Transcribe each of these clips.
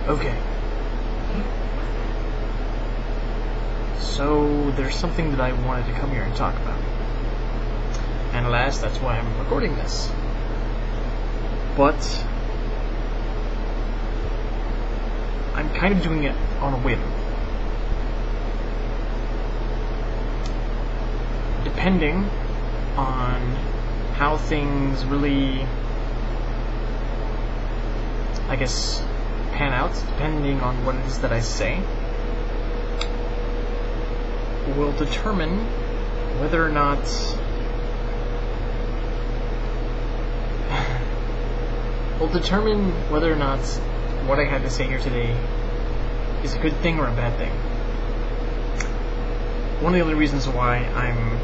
Okay. So, there's something that I wanted to come here and talk about. And alas, that's why I'm recording this. But I'm kind of doing it on a whim. Depending on how things really, I guess, pan out, depending on what it is that I say, will determine whether or not what I had to say here today is a good thing or a bad thing. One of the only reasons why I'm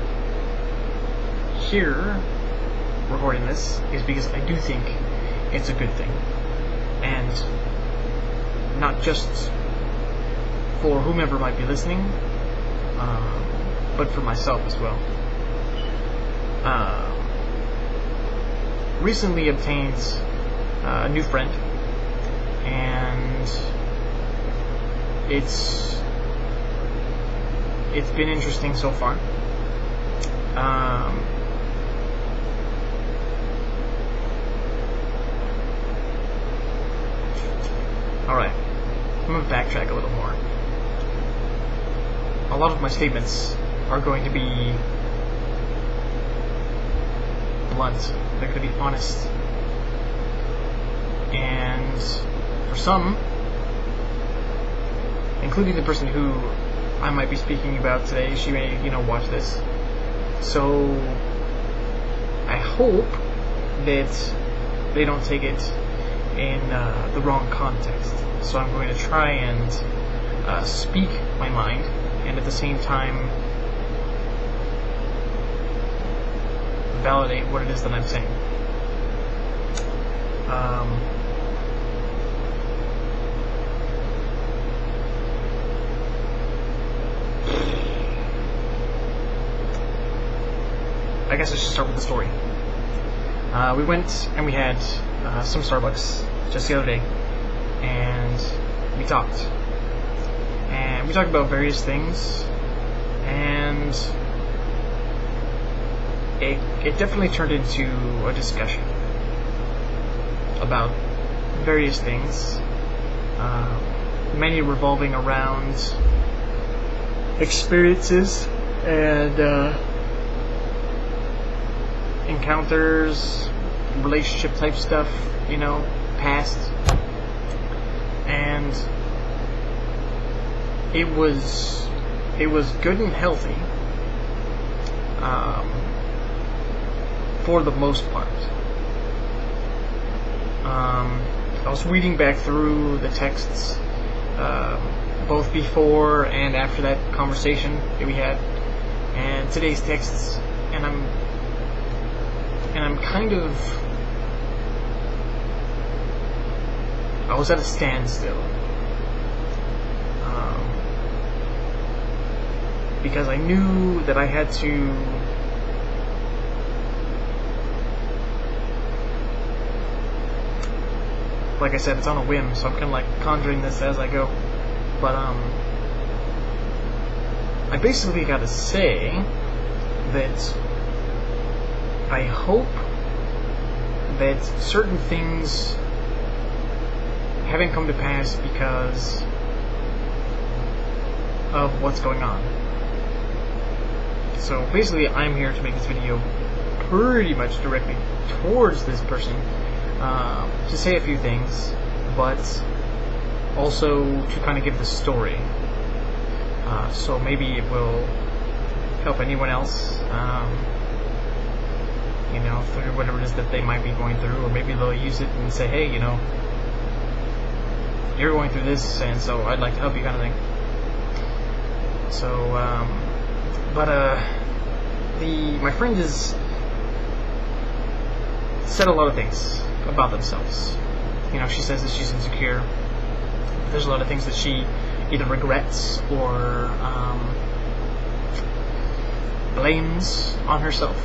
here recording this is because I do think it's a good thing, and not just for whomever might be listening, but for myself as well. Recently obtained a new friend, and it's been interesting so far. Alright, I'm going to backtrack a little more. A lot of my statements are going to be blunt. They're going to be honest. And for some, including the person who I might be speaking about today, she may, watch this. So I hope that they don't take it in the wrong context. So I'm going to try and speak my mind, and at the same time validate what it is that I'm saying. I guess I should start with the story. We went and we had some Starbucks just the other day, and we talked. And we talked about various things, and it definitely turned into a discussion about various things, many revolving around experiences and encounters, relationship type stuff, past. And it was good and healthy, for the most part. I was reading back through the texts, both before and after that conversation that we had, and today's texts, and I'm kind of, I was at a standstill, because I knew that I had to like I said, it's on a whim, so I'm kind of like conjuring this as I go. But I basically got to say that I hope that certain things haven't come to pass because of what's going on. So basically, I'm here to make this video pretty much directly towards this person, to say a few things, but also to kind of give the story. So maybe it will help anyone else, through whatever it is that they might be going through, or maybe they'll use it and say, hey, you're going through this, and so I'd like to help you, kind of thing. So, my friend has said a lot of things about themselves. She says that she's insecure. There's a lot of things that she either regrets or blames on herself.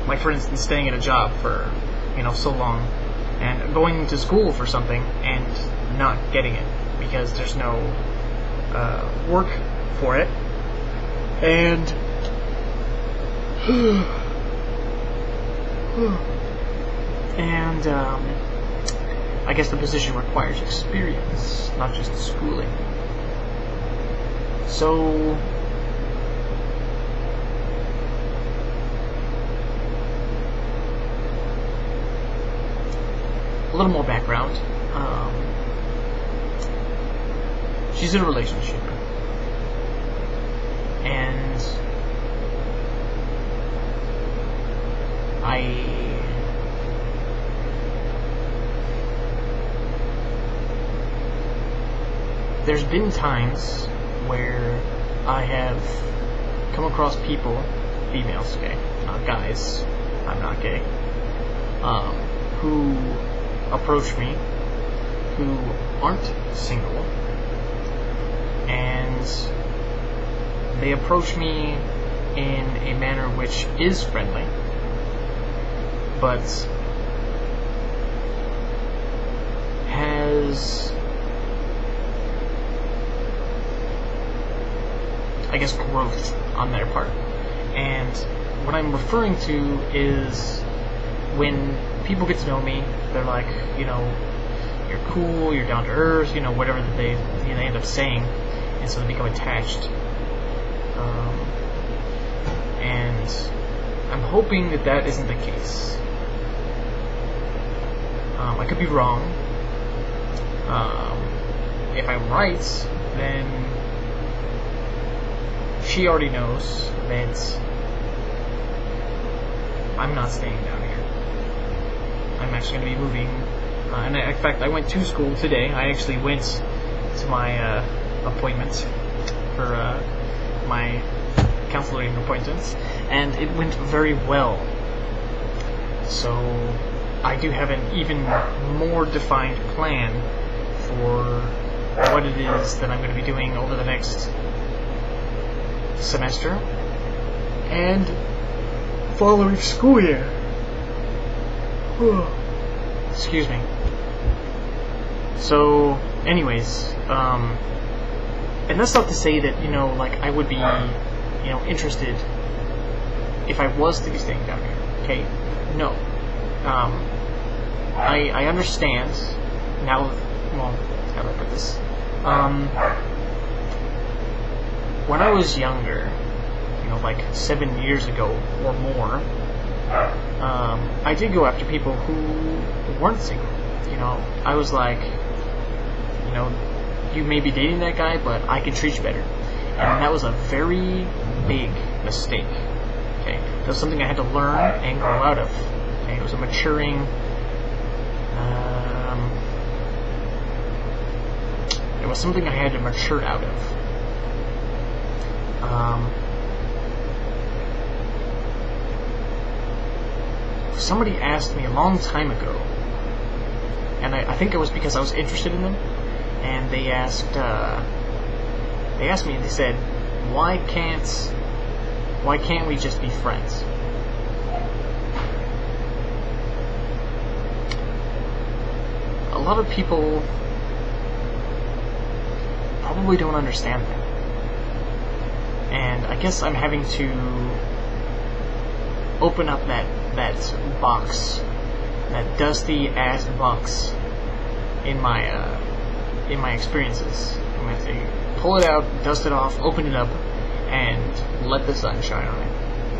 Like, for instance, staying in a job for so long and going to school for something and not getting it because there's no work for it, and I guess the position requires experience, not just schooling. So a little more background. She's in a relationship, and there's been times where I have come across people, females, okay, not guys, I'm not gay, who approach me, who aren't single, and they approach me in a manner which is friendly, but has, I guess, growth on their part. And what I'm referring to is when people get to know me, they're like, you're cool, you're down to earth, whatever that they end up saying, and so they become attached. And I'm hoping that that isn't the case. I could be wrong. If I'm right, then she already knows that I'm not staying down here. I'm actually going to be moving. And in fact, I went to school today. I actually went to my appointment for my counseling appointments, and it went very well. So I do have an even more defined plan for what it is that I'm going to be doing over the next semester and following school year. Excuse me. So, anyways, and that's not to say that, I would be, interested if I was to be staying down here, okay? No. I understand now, how do I put this? When I was younger, like 7 years ago or more, I did go after people who weren't single. I was like, you may be dating that guy, but I can treat you better. And that was a very big mistake. Okay, that was something I had to learn and grow out of. Okay, it was a maturing. It was something I had to mature out of. Somebody asked me a long time ago, and I think it was because I was interested in them, and they asked me, and they said, why can't we just be friends? A lot of people probably don't understand that, and I guess I'm having to open up that box, that dusty ass box in my experiences. I'm going to pull it out, dust it off, open it up, and let the sun shine on it.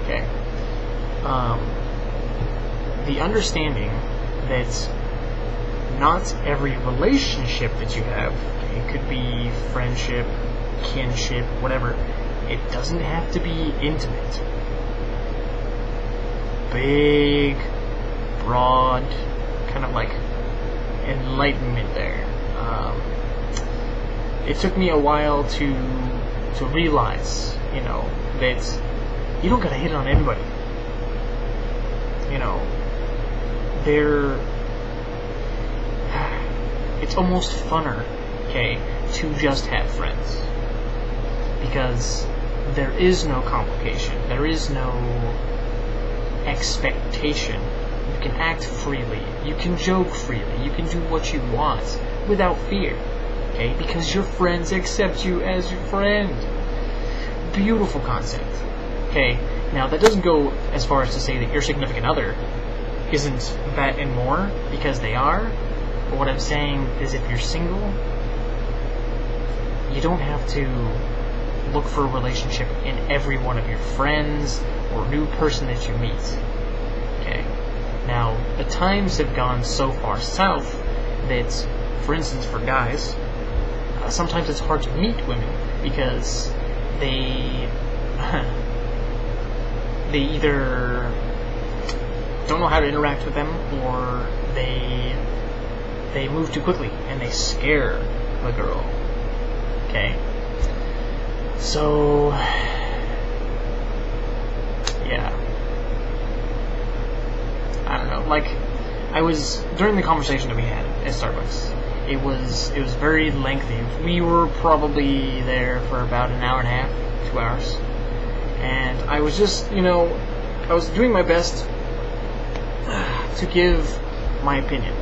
Okay. The understanding that not every relationship that you have, it could be friendship, kinship, whatever, it doesn't have to be intimate. Big, broad, kind of like enlightenment there. It took me a while to realize, that you don't gotta hit on everybody. It's almost funner, okay, to just have friends, because there is no complication, there is no expectation. You can act freely, you can joke freely, you can do what you want without fear, okay? Because your friends accept you as your friend. Beautiful concept, okay? Now, that doesn't go as far as to say that your significant other isn't that and more, because they are. But what I'm saying is, if you're single, you don't have to look for a relationship in every one of your friends or new person that you meet. Okay. Now, the times have gone so far south that, for instance, for guys, sometimes it's hard to meet women because they they either don't know how to interact with them, or they move too quickly and they scare the girl. Okay. So, yeah. I don't know. Like, I was during the conversation that we had at Starbucks. It was very lengthy. We were probably there for about an hour and a half, 2 hours, and I was just, I was doing my best to give my opinion,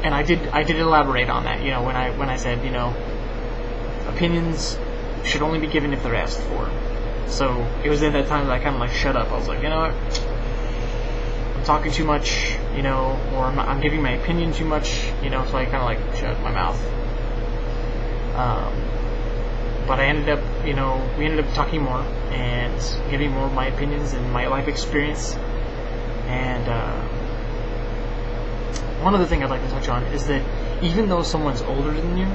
and I did elaborate on that, when I said, opinions should only be given if they're asked for. So it was at that time that I kind of like shut up. I was like, you know what, I'm talking too much, or I'm giving my opinion too much, so I kind of like shut my mouth. But I ended up, we ended up talking more and giving more of my opinions and my life experience. And one other thing I'd like to touch on is that even though someone's older than you,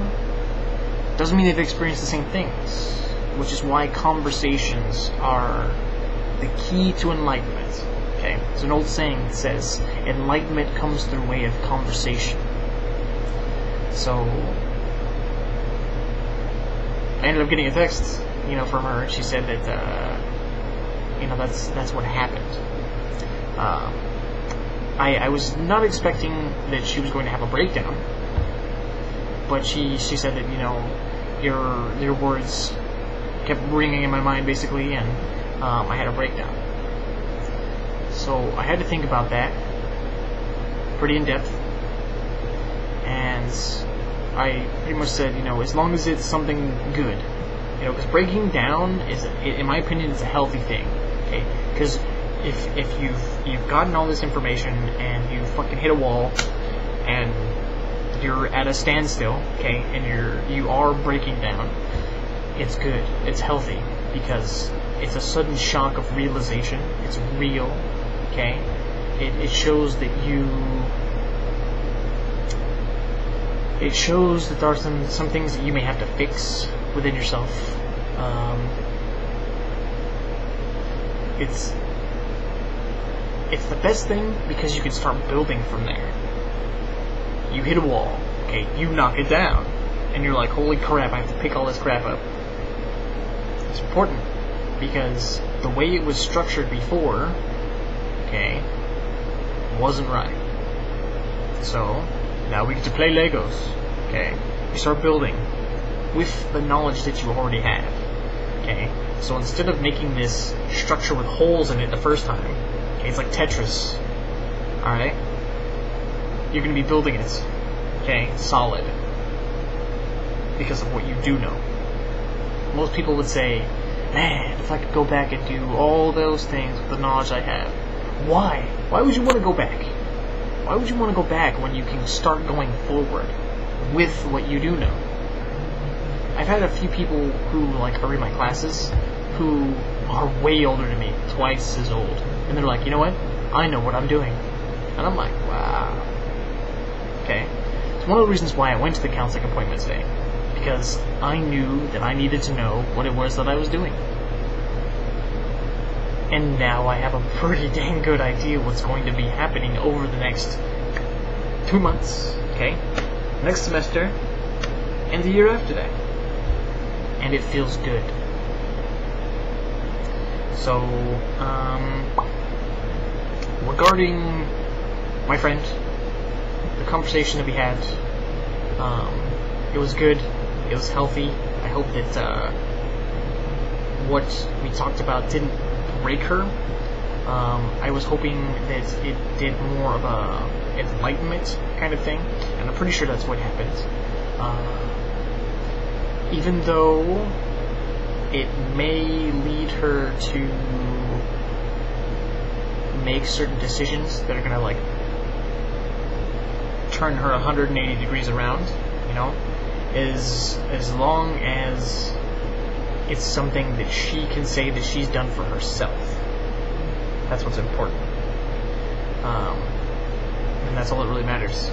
doesn't mean they've experienced the same things, which is why conversations are the key to enlightenment. Okay, there's an old saying that says, enlightenment comes through way of conversation. So, I ended up getting a text, from her, and she said that, that's what happened. I was not expecting that she was going to have a breakdown, but she said that, your words kept ringing in my mind, basically, and I had a breakdown. So I had to think about that pretty in depth, and I pretty much said, as long as it's something good, because breaking down is, in my opinion, is a healthy thing. Okay, because if you've gotten all this information and you fucking hit a wall and you're at a standstill, okay, and you are breaking down, it's good, it's healthy, because it's a sudden shock of realization. It's real, okay. It shows that it shows that there are some things that you may have to fix within yourself. It's the best thing because you can start building from there. You hit a wall, okay, you knock it down, and you're like, holy crap, I have to pick all this crap up. It's important, because the way it was structured before, okay, wasn't right. So, now we get to play Legos, okay? You start building with the knowledge that you already have, okay? So instead of making this structure with holes in it the first time, okay, it's like Tetris, alright? You're going to be building it, okay, solid, because of what you do know. Most people would say, man, if I could go back and do all those things with the knowledge I have. Why? Why would you want to go back? Why would you want to go back when you can start going forward with what you do know? I've had a few people who are in my classes who are way older than me, twice as old, and they're like, you know what? I know what I'm doing. And I'm like, wow. Okay. It's one of the reasons why I went to the counseling appointment today, because I knew that I needed to know what it was that I was doing. And now I have a pretty dang good idea what's going to be happening over the next 2 months, okay? Next semester, and the year after that. And it feels good. So, regarding my friend, the conversation that we had, it was good, it was healthy. I hope that what we talked about didn't break her, I was hoping that it did more of a enlightenment kind of thing, and I'm pretty sure that's what happened. Even though it may lead her to make certain decisions that are gonna like turn her 180 degrees around, you know, as long as it's something that she can say that she's done for herself. That's what's important. And that's all that really matters.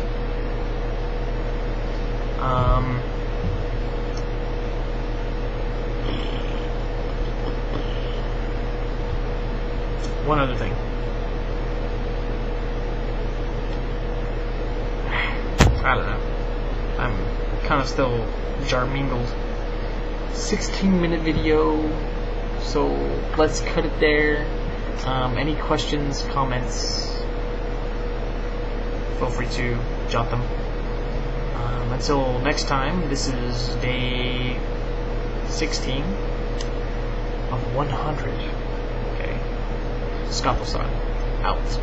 One other thing. I don't know. I'm kind of still jar-mingled. 16-minute video, so let's cut it there. Any questions, comments, feel free to jot them. Until next time, this is day 16 of 100. Okay. Scotland out.